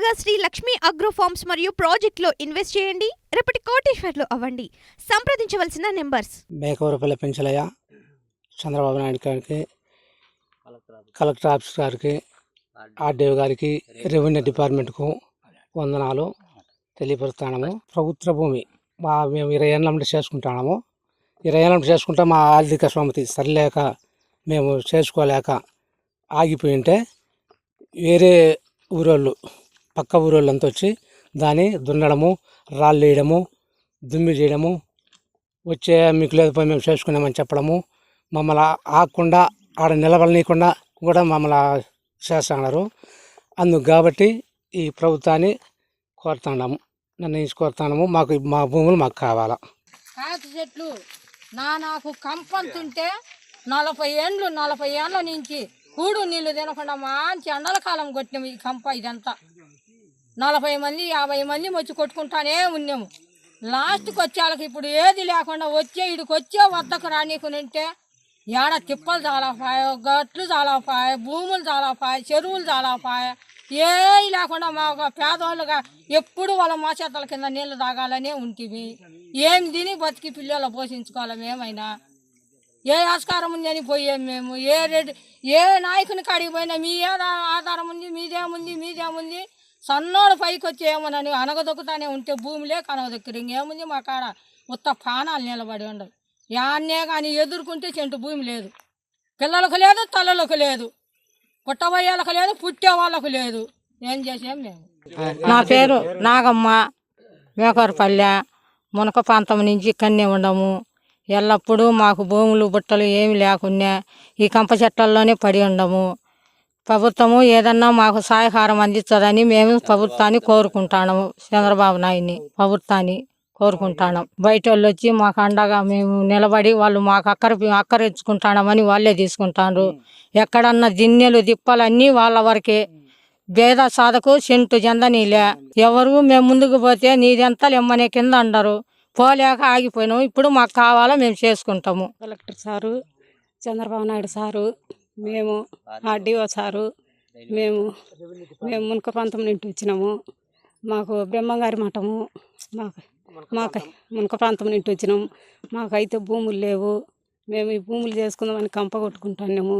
త్వరగా Shri Lakshmi agro forms మరియు ప్రాజెక్టులో ఇన్వెస్ట్ చేయండి. రేపటి కోటీశ్వర్లు అవ్వండి. సంప్రదించవలసిన నెంబర్స్ మేకవరపల్లి పెంచలయ్య, చంద్రబాబు నాయుడు గారికి, కలెక్టర్ ఆఫీస్ గారికి, ఆర్డీఓ గారికి, రెవెన్యూ డిపార్ట్మెంట్కు వందనాలు తెలియపరుస్తున్నాము. ప్రభుత్వ భూమి మేము 20 ఏళ్ళ నుండి చేసుకుంటున్నాము. 20 ఏళ్ళ నుండి చేసుకుంటే మా ఆర్థిక స్తోమత సరిలేక మేము చేసుకోలేక ఆగిపోయి ఉంటే వేరే ఊరోళ్ళు పక్క ఊరోళ్ళంతా వచ్చి దాన్ని దున్నడము, రాళ్ళు వేయడము, దుమ్మి చేయడము, వచ్చే మీకు లేదు పోయి మేము చేసుకున్నామని చెప్పడము, మమ్మల్ని ఆగకుండా ఆడ నిలబడనీయకుండా కూడా మమ్మల్ని చేస్తున్నారు. అందుకు కాబట్టి ఈ ప్రభుత్వాన్ని కోరుతున్నాము, నిర్ణయించుకోరుతున్నాము. మాకు మా భూములు మాకు కావాలా. కాకి చెట్లు నాకు కంపంతుంటే 40 ఏళ్ళ నుంచి కూడు నీళ్లు తినకుండా మంచి ఎండల కాలం కొట్టినాము. ఈ కంప ఇదంతా 40 మంది 50 మంది వచ్చి కొట్టుకుంటానే ఉన్నాము. లాస్ట్కి వచ్చేళ్ళకి ఇప్పుడు ఏది లేకుండా ఇడికి వచ్చే వద్దకు రానీకునింటే ఏడ తిప్పలు చాలాపాయ, గట్లు చాలాపాయ, భూములు చాలాపాయ, చెరువులు చాలాపాయ, ఏ లేకుండా మా పేదవాళ్ళుగా ఎప్పుడు వాళ్ళ మోచేతల కింద నీళ్లు తాగాలనే ఉంటుంది. ఏమి తిని బతికి పిల్లలు పోషించుకోవాలి. మేమైనా ఏ ఆస్కారం ఉందని పోయాం మేము. ఏ నాయకుని కాడికి పోయినా మీ ఆధారం ఉంది, మీదేముంది సన్నోడు పైకి వచ్చి ఏమోనని అనగదొక్కుతానే ఉంటే భూమిలే కనగదొక్కరు. ఇంకేముంది మా కాడ ఉత్త పానాలు నిలబడి ఉండవు. యాన్నే కానీ ఎదుర్కొంటే చెంటు భూమి లేదు. పిల్లలకు లేదు, తల్లులకు లేదు, పుట్టబోయేళ్ళకు లేదు, పుట్టే వాళ్ళకు లేదు. ఏం చేసాం మేము. నా పేరు నాగమ్మ, మేకవరపల్లె మునక ప్రాంతం నుంచి ఇక్కడనే ఉండము. ఎల్లప్పుడూ మాకు భూములు బుట్టలు ఏమి లేకున్నా ఈ కంప చెట్లలోనే పడి ఉండము. ప్రభుత్వము ఏదన్నా మాకు సహాయకారం అందించదని మేము ప్రభుత్వాన్ని కోరుకుంటాము. చంద్రబాబు నాయుడిని ప్రభుత్వాన్ని కోరుకుంటాం. బయట వాళ్ళు వచ్చి మాకు అండగా మేము నిలబడి వాళ్ళు మాకు అక్కరించుకుంటామని వాళ్ళే తీసుకుంటారు. ఎక్కడన్నా దిన్నెలు దిప్పలన్నీ వాళ్ళ వరకే. భేద సాధకు సెంటు జందనీలే. ఎవరు మేము ముందుకు పోతే నీదెంత లెమ్మనే కింద అండరు. పోలేక ఆగిపోయినాము. ఇప్పుడు మాకు కావాలో మేము చేసుకుంటాము. Collector sir, Chandrababu Naidu sir, మేము ఆర్డీఓ సారు, మేము మునక ప్రాంతం నుండి వచ్చినాము. మాకు బ్రహ్మంగారి మఠము, మాకు మునక ప్రాంతం నుండి వచ్చినాము. మాకైతే భూములు లేవు. మేము ఈ భూములు చేసుకుందామని కంప కొట్టుకుంటున్నాము.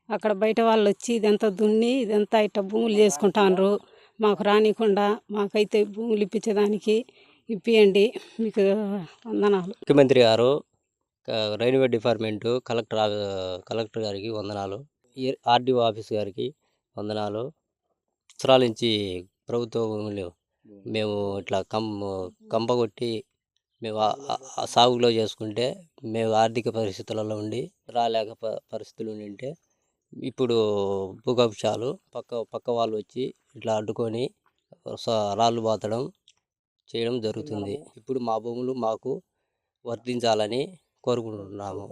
అక్కడ బయట వాళ్ళు వచ్చి ఇదంతా దున్ని ఇదంతా ఇట్లా భూములు చేసుకుంటారు. మాకు రానికుండా మాకైతే భూములు ఇప్పించేదానికి మీకు వందనాలు. ముఖ్యమంత్రి గారు, రెవెన్యూ డిపార్ట్మెంటు, కలెక్టర్ గారికి వందనాలు, ఆర్డీఓ ఆఫీస్ గారికి వందనాలు. సంవత్సరాల నుంచి ప్రభుత్వ భూములు మేము ఇట్లా కంప కొట్టి మేము సాగులో చేసుకుంటే మేము ఆర్థిక పరిస్థితులలో ఉండి రాలేక పరిస్థితులు ఉంటే ఇప్పుడు భూకబ్జాలు పక్క వాళ్ళు వచ్చి ఇట్లా అడ్డుకొని రాళ్ళు బాతడం చేయడం జరుగుతుంది. ఇప్పుడు మా భూములు మాకు వర్తించాలని కోరుకుంటున్నాము.